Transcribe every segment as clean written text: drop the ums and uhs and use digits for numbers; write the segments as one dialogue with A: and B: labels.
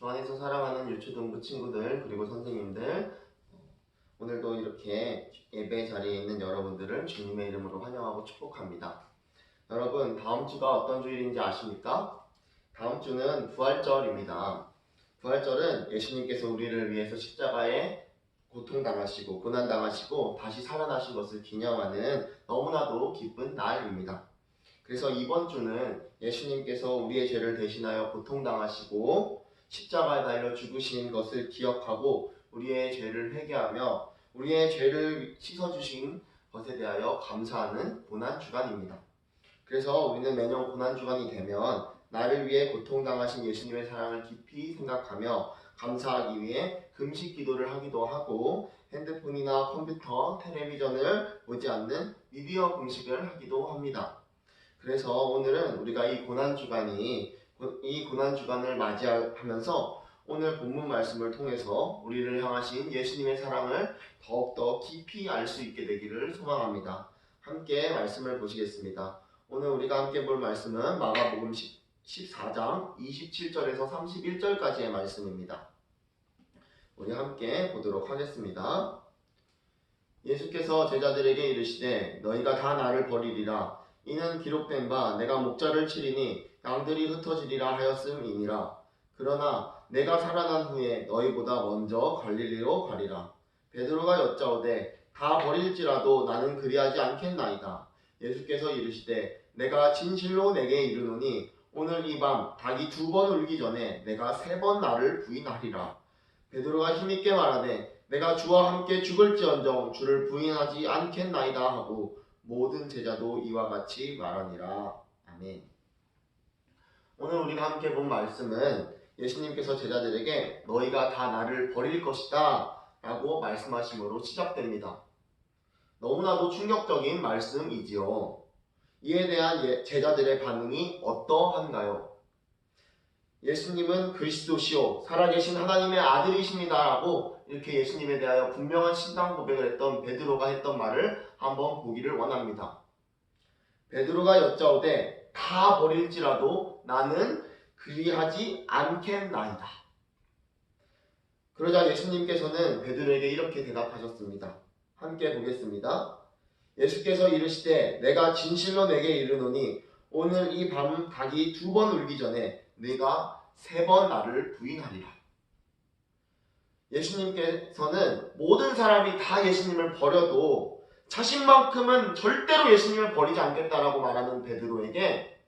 A: 주 안에서 사랑하는 유초등부 친구들 그리고 선생님들, 오늘도 이렇게 예배 자리에 있는 여러분들을 주님의 이름으로 환영하고 축복합니다. 여러분, 다음 주가 어떤 주일인지 아십니까? 다음 주는 부활절입니다. 부활절은 예수님께서 우리를 위해서 십자가에 고통당하시고 고난당하시고 다시 살아나신 것을 기념하는 너무나도 기쁜 날입니다. 그래서 이번 주는 예수님께서 우리의 죄를 대신하여 고통당하시고 십자가에 달려 죽으신 것을 기억하고 우리의 죄를 회개하며 우리의 죄를 씻어주신 것에 대하여 감사하는 고난주간입니다. 그래서 우리는 매년 고난주간이 되면 나를 위해 고통당하신 예수님의 사랑을 깊이 생각하며 감사하기 위해 금식 기도를 하기도 하고 핸드폰이나 컴퓨터, 텔레비전을 보지 않는 미디어 금식을 하기도 합니다. 그래서 오늘은 우리가 이 고난주간을 맞이하면서 오늘 본문 말씀을 통해서 우리를 향하신 예수님의 사랑을 더욱더 깊이 알 수 있게 되기를 소망합니다. 함께 말씀을 보시겠습니다. 오늘 우리가 함께 볼 말씀은 마가복음 14장 27절에서 31절까지의 말씀입니다. 우리 함께 보도록 하겠습니다. 예수께서 제자들에게 이르시되 너희가 다 나를 버리리라. 이는 기록된 바 내가 목자를 치리니 양들이 흩어지리라 하였음이니라. 그러나 내가 살아난 후에 너희보다 먼저 갈릴리로 가리라. 베드로가 여짜오되 다 버릴지라도 나는 그리하지 않겠나이다. 예수께서 이르시되 내가 진실로 내게 이르노니 오늘 이 밤 닭이 2번 울기 전에 내가 3번 나를 부인하리라. 베드로가 힘있게 말하되 내가 주와 함께 죽을지언정 주를 부인하지 않겠나이다 하고 모든 제자도 이와 같이 말하니라. 아멘. 오늘 우리가 함께 본 말씀은 예수님께서 제자들에게 너희가 다 나를 버릴 것이다 라고 말씀하심으로 시작됩니다. 너무나도 충격적인 말씀이지요. 이에 대한 제자들의 반응이 어떠한가요? 예수님은 그리스도시요 살아계신 하나님의 아들이십니다 라고 이렇게 예수님에 대하여 분명한 신앙 고백을 했던 베드로가 했던 말을 한번 보기를 원합니다. 베드로가 여짜오되 다 버릴지라도 나는 그리하지 않겠나이다. 그러자 예수님께서는 베드로에게 이렇게 대답하셨습니다. 함께 보겠습니다. 예수께서 이르시되 내가 진실로 내게 이르노니 오늘 이 밤 닭이 2번 울기 전에 네가 3번 나를 부인하리라. 예수님께서는 모든 사람이 다 예수님을 버려도 자신만큼은 절대로 예수님을 버리지 않겠다라고 말하는 베드로에게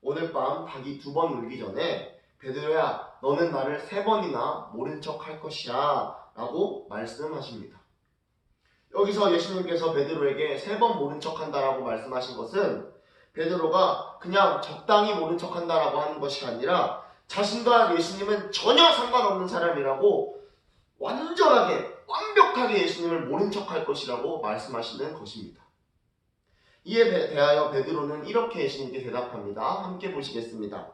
A: 오늘 밤 닭이 2번 울기 전에 베드로야 너는 나를 3번이나 모른 척 할 것이야 라고 말씀하십니다. 여기서 예수님께서 베드로에게 3번 모른 척 한다라고 말씀하신 것은 베드로가 그냥 적당히 모른 척 한다라고 하는 것이 아니라 자신과 예수님은 전혀 상관없는 사람이라고 완전하게 완벽하게 예수님을 모른 척 할 것이라고 말씀하시는 것입니다. 이에 대하여 베드로는 이렇게 예수님께 대답합니다. 함께 보시겠습니다.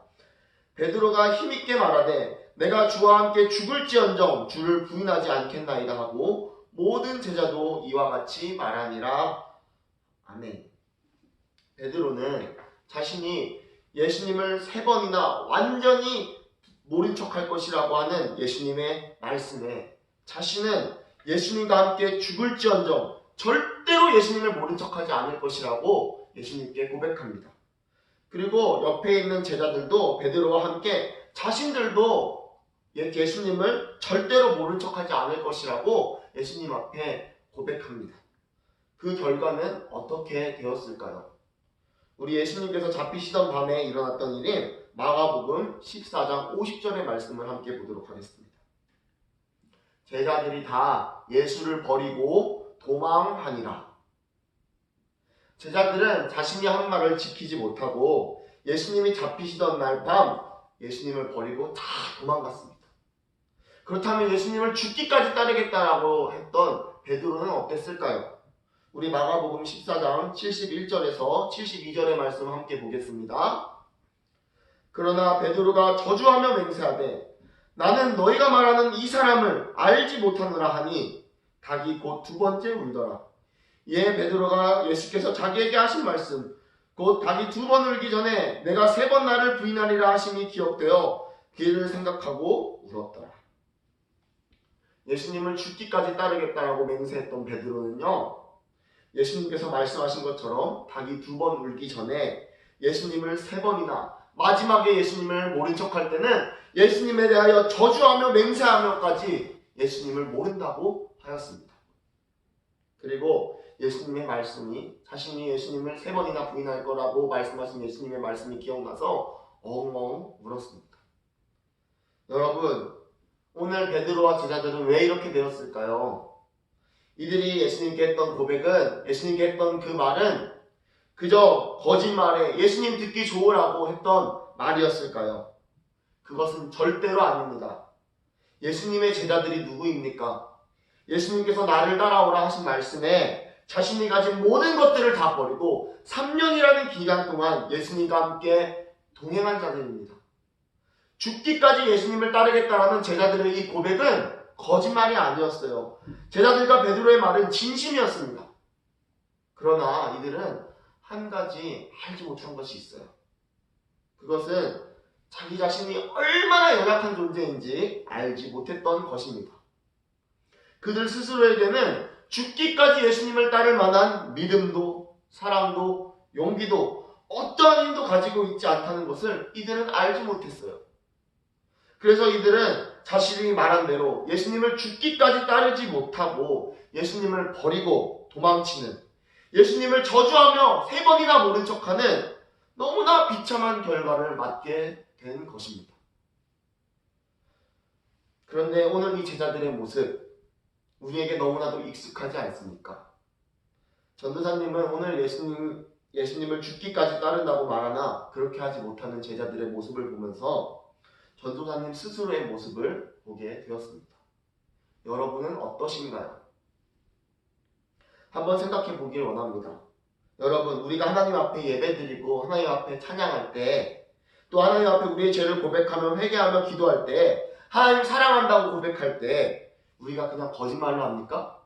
A: 베드로가 힘있게 말하되 내가 주와 함께 죽을지언정 주를 부인하지 않겠나이다 하고 모든 제자도 이와 같이 말하니라. 아멘. 베드로는 자신이 예수님을 3번이나 완전히 모른 척할 것이라고 하는 예수님의 말씀에 자신은 예수님과 함께 죽을지언정 절대로 예수님을 모른 척하지 않을 것이라고 예수님께 고백합니다. 그리고 옆에 있는 제자들도 베드로와 함께 자신들도 예수님을 절대로 모른 척하지 않을 것이라고 예수님 앞에 고백합니다. 그 결과는 어떻게 되었을까요? 우리 예수님께서 잡히시던 밤에 일어났던 일인 마가복음 14장 50절의 말씀을 함께 보도록 하겠습니다. 제자들이 다 예수를 버리고 도망하니라. 제자들은 자신이 한 말을 지키지 못하고 예수님이 잡히시던 날 밤 예수님을 버리고 다 도망갔습니다. 그렇다면 예수님을 죽기까지 따르겠다라고 했던 베드로는 어땠을까요? 우리 마가복음 14장 71절에서 72절의 말씀을 함께 보겠습니다. 그러나 베드로가 저주하며 맹세하되 나는 너희가 말하는 이 사람을 알지 못하노라 하니 닭이 곧 2번째 울더라. 이에 베드로가 예수께서 자기에게 하신 말씀 곧 닭이 2번 울기 전에 내가 3번 나를 부인하리라 하심이 기억되어 그를 생각하고 울었더라. 예수님을 죽기까지 따르겠다라고 맹세했던 베드로는요, 예수님께서 말씀하신 것처럼 닭이 2번 울기 전에 예수님을 3번이나, 마지막에 예수님을 모른 척할 때는 예수님에 대하여 저주하며 맹세하며까지 예수님을 모른다고 하였습니다. 그리고 예수님의 말씀이, 자신이 예수님을 3번이나 부인할 거라고 말씀하신 예수님의 말씀이 기억나서 엉엉 울었습니다. 여러분, 오늘 베드로와 제자들은 왜 이렇게 되었을까요? 이들이 예수님께 했던 고백은, 예수님께 했던 그 말은 그저 거짓말에 예수님 듣기 좋으라고 했던 말이었을까요? 그것은 절대로 아닙니다. 예수님의 제자들이 누구입니까? 예수님께서 나를 따라오라 하신 말씀에 자신이 가진 모든 것들을 다 버리고 3년이라는 기간 동안 예수님과 함께 동행한 자들입니다. 죽기까지 예수님을 따르겠다라는 제자들의 이 고백은 거짓말이 아니었어요. 제자들과 베드로의 말은 진심이었습니다. 그러나 이들은 한 가지 알지 못한 것이 있어요. 그것은 자기 자신이 얼마나 연약한 존재인지 알지 못했던 것입니다. 그들 스스로에게는 죽기까지 예수님을 따를 만한 믿음도, 사랑도, 용기도, 어떠한 힘도 가지고 있지 않다는 것을 이들은 알지 못했어요. 그래서 이들은 자신이 말한 대로 예수님을 죽기까지 따르지 못하고 예수님을 버리고 도망치는, 예수님을 저주하며 3번이나 모른 척하는 너무나 비참한 결과를 맞게 된 것입니다. 그런데 오늘 이 제자들의 모습, 우리에게 너무나도 익숙하지 않습니까? 전도사님은 오늘 예수님을 죽기까지 따른다고 말하나 그렇게 하지 못하는 제자들의 모습을 보면서 전도사님 스스로의 모습을 보게 되었습니다. 여러분은 어떠신가요? 한번 생각해 보길 원합니다. 여러분, 우리가 하나님 앞에 예배드리고 하나님 앞에 찬양할 때, 또 하나님 앞에 우리의 죄를 고백하며 회개하며 기도할 때, 하나님 사랑한다고 고백할 때 우리가 그냥 거짓말로 합니까?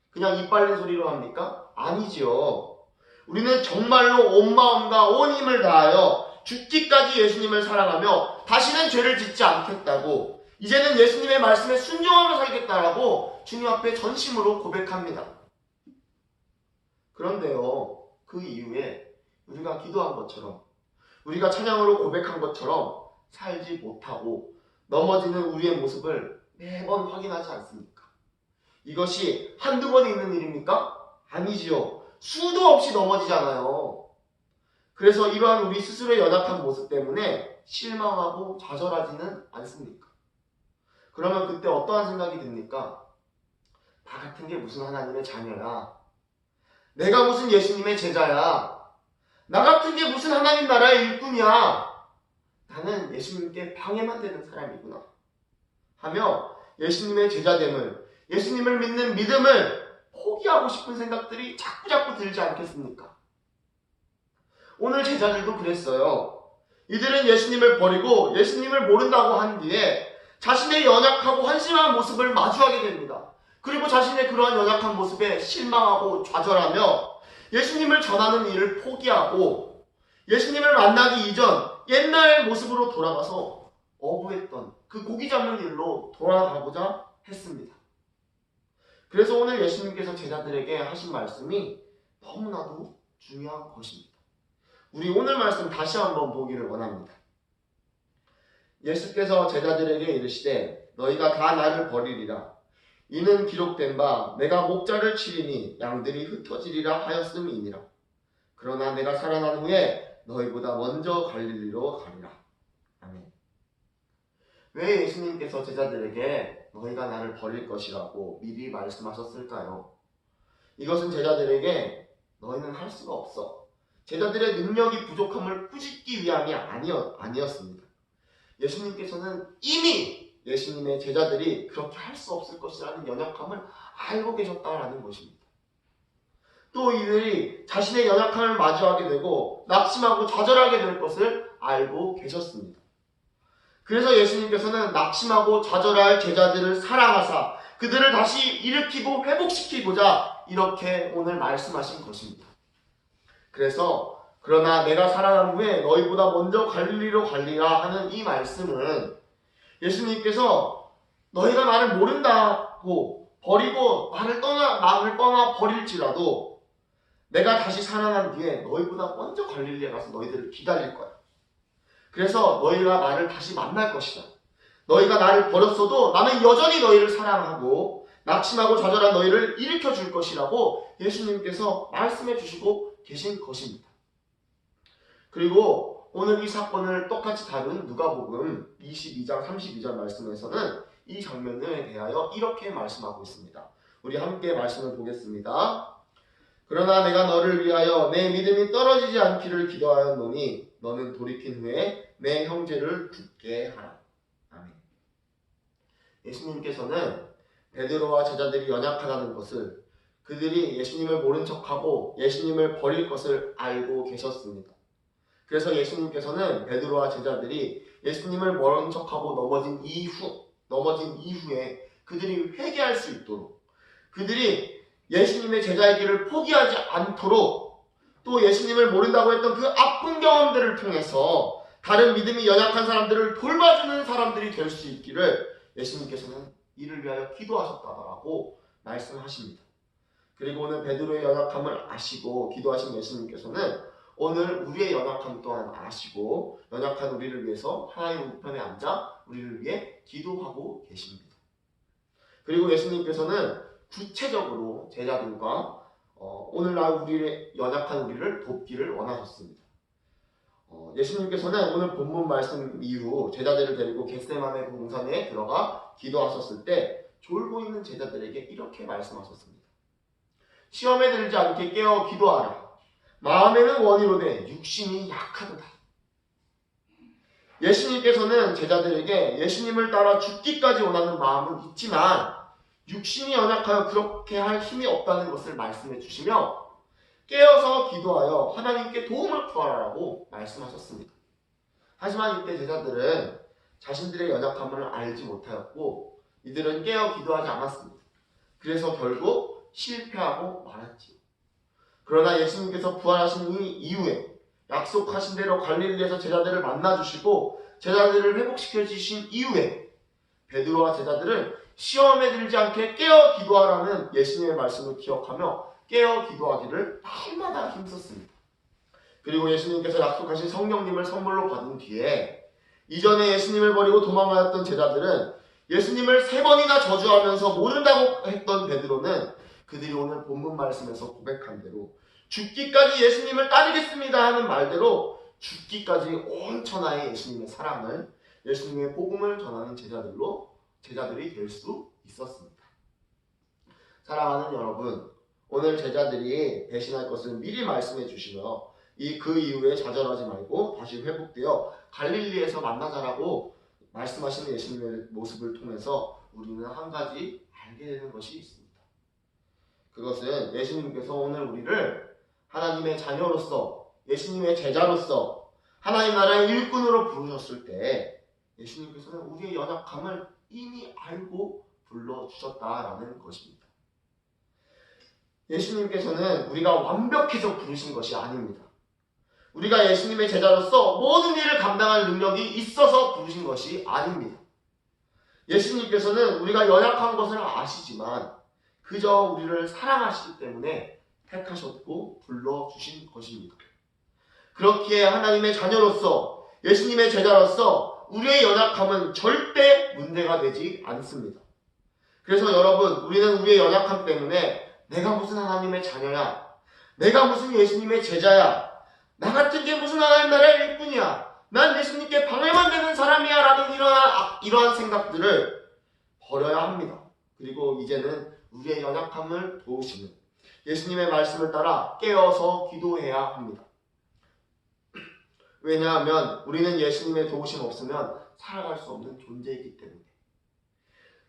A: 그냥 입 발린 소리로 합니까? 아니지요. 우리는 정말로 온 마음과 온 힘을 다하여 죽기까지 예수님을 사랑하며 다시는 죄를 짓지 않겠다고, 이제는 예수님의 말씀에 순종하며 살겠다라고 주님 앞에 전심으로 고백합니다. 그런데요, 그 이후에 우리가 기도한 것처럼, 우리가 찬양으로 고백한 것처럼 살지 못하고 넘어지는 우리의 모습을 매번 확인하지 않습니까? 이것이 한두 번에 있는 일입니까? 아니지요. 수도 없이 넘어지잖아요. 그래서 이러한 우리 스스로의 연약한 모습 때문에 실망하고 좌절하지는 않습니까? 그러면 그때 어떠한 생각이 듭니까? 나 같은 게 무슨 하나님의 자녀야? 내가 무슨 예수님의 제자야? 나 같은 게 무슨 하나님 나라의 일꾼이야? 나는 예수님께 방해만 되는 사람이구나 하며 예수님의 제자됨을, 예수님을 믿는 믿음을 포기하고 싶은 생각들이 자꾸자꾸 들지 않겠습니까? 오늘 제자들도 그랬어요. 이들은 예수님을 버리고 예수님을 모른다고 한 뒤에 자신의 연약하고 한심한 모습을 마주하게 됩니다. 그리고 자신의 그러한 연약한 모습에 실망하고 좌절하며 예수님을 전하는 일을 포기하고 예수님을 만나기 이전 옛날 모습으로 돌아가서 어부했던 그 고기 잡는 일로 돌아가고자 했습니다. 그래서 오늘 예수님께서 제자들에게 하신 말씀이 너무나도 중요한 것입니다. 우리 오늘 말씀 다시 한번 보기를 원합니다. 예수께서 제자들에게 이르시되 너희가 다 나를 버리리라. 이는 기록된 바 내가 목자를 치리니 양들이 흩어지리라 하였음이니라. 그러나 내가 살아난 후에 너희보다 먼저 갈릴리로 가리라. 아멘. 왜 예수님께서 제자들에게 너희가 나를 버릴 것이라고 미리 말씀하셨을까요? 이것은 제자들에게 너희는 할 수가 없어, 제자들의 능력이 부족함을 꾸짖기 위함이 아니었습니다. 예수님께서는 이미 예수님의 제자들이 그렇게 할 수 없을 것이라는 연약함을 알고 계셨다라는 것입니다. 또 이들이 자신의 연약함을 마주하게 되고 낙심하고 좌절하게 될 것을 알고 계셨습니다. 그래서 예수님께서는 낙심하고 좌절할 제자들을 사랑하사 그들을 다시 일으키고 회복시키고자 이렇게 오늘 말씀하신 것입니다. 그래서 그러나 내가 살아난 후에 너희보다 먼저 갈릴리로 갈리라 하는 이 말씀은 예수님께서 너희가 나를 모른다고 버리고 나를 떠나 버릴지라도 내가 다시 살아난 뒤에 너희보다 먼저 갈릴리에 가서 너희들을 기다릴 거야. 그래서 너희가 나를 다시 만날 것이다. 너희가 나를 버렸어도 나는 여전히 너희를 사랑하고 낙심하고 좌절한 너희를 일으켜 줄 것이라고 예수님께서 말씀해 주시고 계신 것입니다. 그리고 오늘 이 사건을 똑같이 다룬 누가복음 22장 32절 말씀에서는 이 장면에 대하여 이렇게 말씀하고 있습니다. 우리 함께 말씀을 보겠습니다. 그러나 내가 너를 위하여 내 믿음이 떨어지지 않기를 기도하였노니 너는 돌이킨 후에 내 형제를 굳게 하라. 아멘. 예수님께서는 베드로와 제자들이 연약하다는 것을, 그들이 예수님을 모른 척하고 예수님을 버릴 것을 알고 계셨습니다. 그래서 예수님께서는 베드로와 제자들이 예수님을 모른 척하고 넘어진 이후에 그들이 회개할 수 있도록, 그들이 예수님의 제자의 길을 포기하지 않도록, 또 예수님을 모른다고 했던 그 아픈 경험들을 통해서 다른 믿음이 연약한 사람들을 돌봐주는 사람들이 될 수 있기를 예수님께서는 이를 위하여 기도하셨다라고 말씀하십니다. 그리고 오늘 베드로의 연약함을 아시고 기도하신 예수님께서는 오늘 우리의 연약함 또한 아시고 연약한 우리를 위해서 하나님 우편에 앉아 우리를 위해 기도하고 계십니다. 그리고 예수님께서는 구체적으로 제자들과 오늘날 우리의 연약한 우리를 돕기를 원하셨습니다. 예수님께서는 오늘 본문 말씀 이후 제자들을 데리고 겟세마네 동산에 들어가 기도하셨을 때 졸고 있는 제자들에게 이렇게 말씀하셨습니다. 시험에 들지 않게 깨어 기도하라. 마음에는 원이로되 육신이 약하도다. 예수님께서는 제자들에게 예수님을 따라 죽기까지 원하는 마음은 있지만 육신이 연약하여 그렇게 할 힘이 없다는 것을 말씀해 주시며 깨어서 기도하여 하나님께 도움을 구하라고 말씀하셨습니다. 하지만 이때 제자들은 자신들의 연약함을 알지 못하였고 이들은 깨어 기도하지 않았습니다. 그래서 결국 실패하고 말았지요. 그러나 예수님께서 부활하신 이후에 약속하신 대로 갈릴리에서 제자들을 만나주시고 제자들을 회복시켜 주신 이후에 베드로와 제자들은 시험에 들지 않게 깨어 기도하라는 예수님의 말씀을 기억하며 깨어 기도하기를 날마다 힘썼습니다. 그리고 예수님께서 약속하신 성령님을 선물로 받은 뒤에 이전에 예수님을 버리고 도망하였던 제자들은 예수님을 3번이나 저주하면서 모른다고 했던 베드로는 그들이 오늘 본문 말씀에서 고백한 대로 죽기까지 예수님을 따르겠습니다 하는 말대로 죽기까지 온 천하의 예수님의 사랑을, 예수님의 복음을 전하는 제자들이 될 수 있었습니다. 사랑하는 여러분, 오늘 제자들이 배신할 것을 미리 말씀해 주시며 그 이후에 좌절하지 말고 다시 회복되어 갈릴리에서 만나자라고 말씀하시는 예수님의 모습을 통해서 우리는 한 가지 알게 되는 것이 있습니다. 그것은 예수님께서 오늘 우리를 하나님의 자녀로서, 예수님의 제자로서 하나님 나라의 일꾼으로 부르셨을 때 예수님께서는 우리의 연약함을 이미 알고 불러주셨다라는 것입니다. 예수님께서는 우리가 완벽해서 부르신 것이 아닙니다. 우리가 예수님의 제자로서 모든 일을 감당할 능력이 있어서 부르신 것이 아닙니다. 예수님께서는 우리가 연약한 것을 아시지만 그저 우리를 사랑하시기 때문에 택하셨고 불러주신 것입니다. 그렇기에 하나님의 자녀로서, 예수님의 제자로서 우리의 연약함은 절대 문제가 되지 않습니다. 그래서 여러분, 우리는 우리의 연약함 때문에 내가 무슨 하나님의 자녀야, 내가 무슨 예수님의 제자야, 나 같은 게 무슨 하나님 나라의 일꾼이야, 난 예수님께 방해만 되는 사람이야 라는 이러한 생각들을 버려야 합니다. 그리고 이제는 우리의 연약함을 도우시는 예수님의 말씀을 따라 깨어서 기도해야 합니다. 왜냐하면 우리는 예수님의 도우심 없으면 살아갈 수 없는 존재이기 때문에.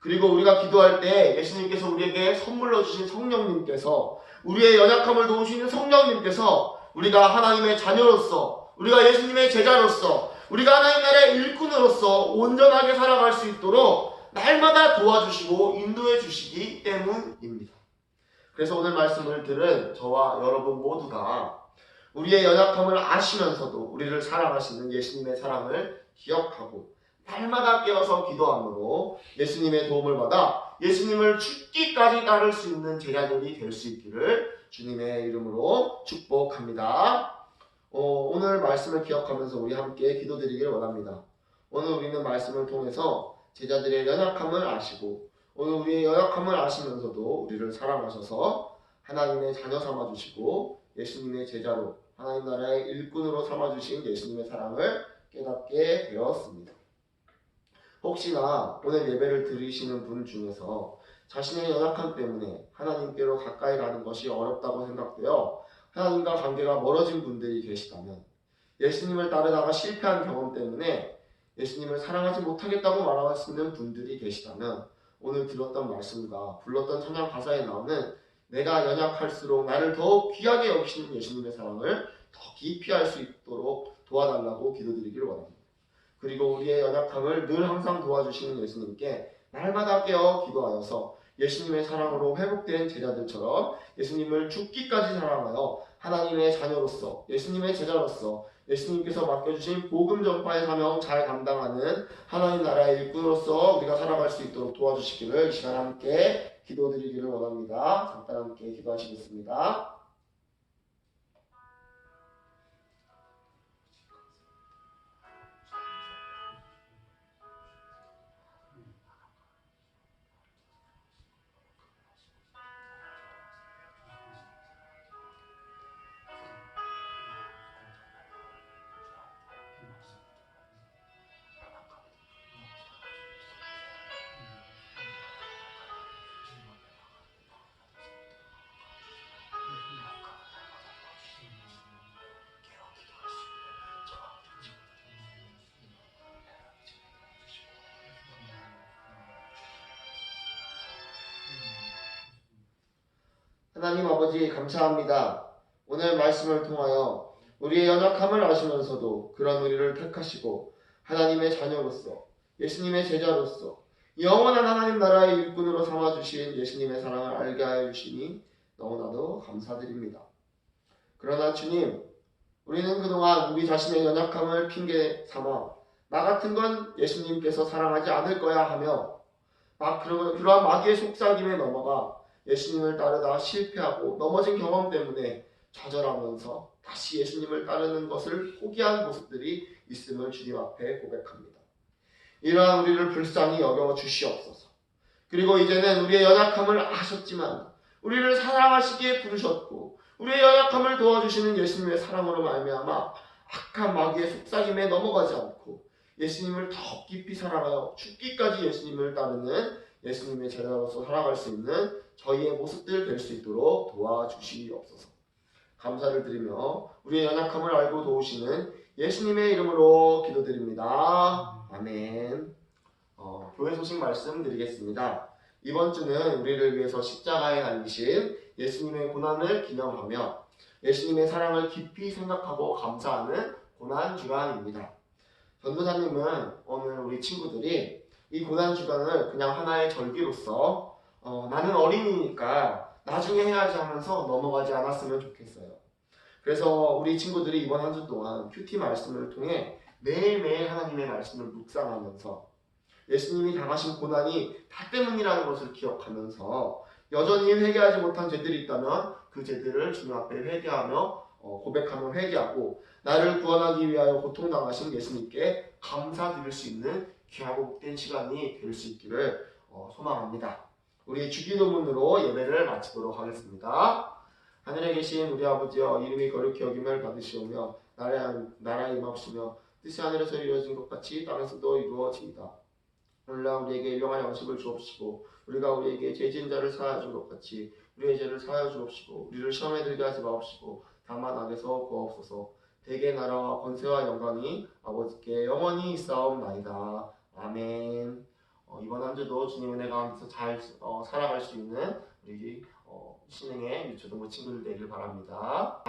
A: 그리고 우리가 기도할 때 예수님께서 우리에게 선물로 주신 성령님께서, 우리의 연약함을 도우시는 성령님께서 우리가 하나님의 자녀로서, 우리가 예수님의 제자로서, 우리가 하나님 나라의 일꾼으로서 온전하게 살아갈 수 있도록 날마다 도와주시고 인도해 주시기 때문입니다. 그래서 오늘 말씀을 들은 저와 여러분 모두가 우리의 연약함을 아시면서도 우리를 사랑하시는 예수님의 사랑을 기억하고 날마다 깨어서 기도함으로 예수님의 도움을 받아 예수님을 죽기까지 따를 수 있는 제자들이 될 수 있기를 주님의 이름으로 축복합니다. 오늘 말씀을 기억하면서 우리 함께 기도드리기를 원합니다. 오늘 우리는 말씀을 통해서 제자들의 연약함을 아시고 오늘 우리의 연약함을 아시면서도 우리를 사랑하셔서 하나님의 자녀 삼아주시고 예수님의 제자로 하나님 나라의 일꾼으로 삼아주신 예수님의 사랑을 깨닫게 되었습니다. 혹시나 오늘 예배를 들으시는 분 중에서 자신의 연약함 때문에 하나님께로 가까이 가는 것이 어렵다고 생각되어 하나님과 관계가 멀어진 분들이 계시다면, 예수님을 따르다가 실패한 경험 때문에 예수님을 사랑하지 못하겠다고 말하시는 분들이 계시다면, 오늘 들었던 말씀과 불렀던 찬양 가사에 나오는 내가 연약할수록 나를 더욱 귀하게 여기시는 예수님의 사랑을 더 깊이 알 수 있도록 도와달라고 기도드리기를 원합니다. 그리고 우리의 연약함을 늘 항상 도와주시는 예수님께 날마다 깨어 기도하여서 예수님의 사랑으로 회복된 제자들처럼 예수님을 죽기까지 사랑하여 하나님의 자녀로서, 예수님의 제자로서 예수님께서 맡겨주신 복음 전파의 사명 잘 감당하는 하나님 나라의 일꾼으로서 우리가 살아갈 수 있도록 도와주시기를 이 시간 함께 기도드리기를 원합니다. 잠깐 함께 기도하시겠습니다. 하나님 아버지 감사합니다. 오늘 말씀을 통하여 우리의 연약함을 아시면서도 그런 우리를 택하시고 하나님의 자녀로서 예수님의 제자로서 영원한 하나님 나라의 일꾼으로 삼아주신 예수님의 사랑을 알게 하여 주시니 너무나도 감사드립니다. 그러나 주님, 우리는 그동안 우리 자신의 연약함을 핑계 삼아 나 같은 건 예수님께서 사랑하지 않을 거야 하며 그러한 마귀의 속삭임에 넘어가 예수님을 따르다 실패하고 넘어진 경험 때문에 좌절하면서 다시 예수님을 따르는 것을 포기한 모습들이 있음을 주님 앞에 고백합니다. 이러한 우리를 불쌍히 여겨 주시옵소서. 그리고 이제는 우리의 연약함을 아셨지만 우리를 사랑하시기에 부르셨고 우리의 연약함을 도와주시는 예수님의 사랑으로 말미암아 악한 마귀의 속삭임에 넘어가지 않고 예수님을 더 깊이 사랑하여 죽기까지 예수님을 따르는 예수님의 제자로서 살아갈 수 있는 저희의 모습들 될 수 있도록 도와주시옵소서. 감사를 드리며 우리의 연약함을 알고 도우시는 예수님의 이름으로 기도드립니다. 아멘. 교회 소식 말씀드리겠습니다. 이번 주는 우리를 위해서 십자가에 달리신 예수님의 고난을 기념하며 예수님의 사랑을 깊이 생각하고 감사하는 고난 주간입니다. 전도사님은 오늘 우리 친구들이 이 고난 주간을 그냥 하나의 절기로서 나는 어린이니까 나중에 해야지 하면서 넘어가지 않았으면 좋겠어요. 그래서 우리 친구들이 이번 한 주 동안 큐티 말씀을 통해 매일매일 하나님의 말씀을 묵상하면서 예수님이 당하신 고난이 다 때문이라는 것을 기억하면서 여전히 회개하지 못한 죄들이 있다면 그 죄들을 주님 앞에 회개하며 고백하며 회개하고 나를 구원하기 위하여 고통당하신 예수님께 감사드릴 수 있는 귀하고 복된 시간이 될 수 있기를 소망합니다. 우리 주기도문으로 예배를 마치도록 하겠습니다. 하늘에 계신 우리 아버지여, 이름이 거룩히 여김을 받으시오며 나라에 임하시며 뜻이 하늘에서 이루어진 것 같이 땅에서도 이루어집니다. 오늘날 우리에게 일용할 양식을 주옵시고 우리가 우리에게 죄 지은 자를 사하여 준 것 같이 우리의 죄를 사하여 주옵시고 우리를 시험에 들게 하지 마옵시고 다만 악에서 구하옵소서. 대개 나라와 권세와 영광이 아버지께 영원히 있사옵나이다. 아멘. 이번 한 주도 주님 은혜 가운데서 잘 살아갈 수 있는 우리 신흥의 유초등부 친구들 되길 바랍니다.